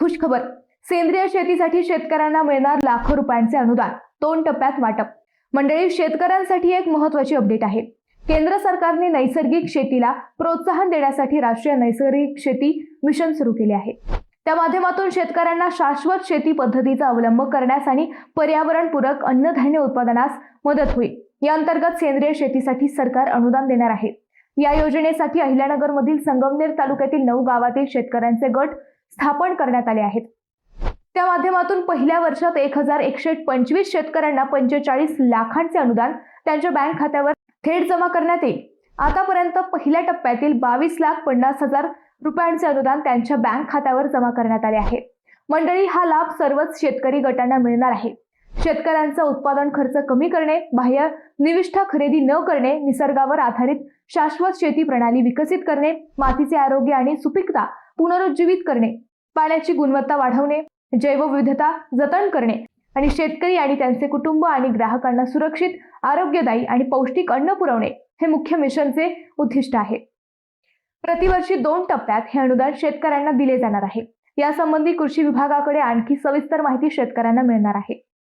खुशखबर, सेंद्रिय शेतीसाठी शेतकऱ्यांना मिळणार लाखो रुपयांचे अनुदान, 2 टप्प्यात वाटप। मंडळी, शेतकऱ्यांसाठी एक महत्त्वाची अपडेट आहे। केंद्र सरकारने नैसर्गिक शेतीला प्रोत्साहन देण्यासाठी राष्ट्रीय नैसर्गिक शेती मिशन सुरू केले आहे। त्या माध्यमातून शेतकऱ्यांना शाश्वत शेती पद्धतीचा अवलंब करण्यास आणि पर्यावरणपूरक अन्नधान्य उत्पादनास मदत होईल। या अंतर्गत सेंद्रिय शेतीसाठी सरकार अनुदान देणार आहे। या योजनेसाठी अहिल्यानगर मधील संगमनेर तालुक्यातील 9 गावातील शेतकऱ्यांचे गट स्थापन करण्यात आले आहेत। त्या माध्यमातून पहिल्या वर्षात 1125 शेतकऱ्यांना 45 लाखांचे अनुदान त्यांच्या बँक खात्यावर थेट जमा करण्यात येईल। आतापर्यंत पहिल्या टप्प्यातील 22,50,000 रुपयांचे अनुदान त्यांच्या बँक खात्यावर जमा करण्यात आले आहे। मंडळी, हा लाभ सर्वच शेतकरी गटांना मिळणार आहे। शेतकऱ्यांचा उत्पादन खर्च कमी करणे, बाह्य निविष्ठा खरेदी न करणे, निसर्गावर आधारित शाश्वत शेती प्रणाली विकसित करणे, मातीचे आरोग्य आणि सुपीकता पुनरुज्जीवित करणे, पाण्याची गुणवत्ता वाढवणे, जैवविविधता जतन करणे आणि शेतकरी आणि त्यांचे कुटुंब आणि ग्राहकांना सुरक्षित, आरोग्यदायी आणि पौष्टिक अन्न पुरवणे हे मुख्य मिशनचे उद्दिष्ट आहे। प्रतिवर्षी 2 टप्प्यात हे अनुदान शेतकऱ्यांना दिले जाणार आहे। यासंबंधी कृषी विभागाकडे आणखी सविस्तर माहिती शेतकऱ्यांना मिळणार आहे।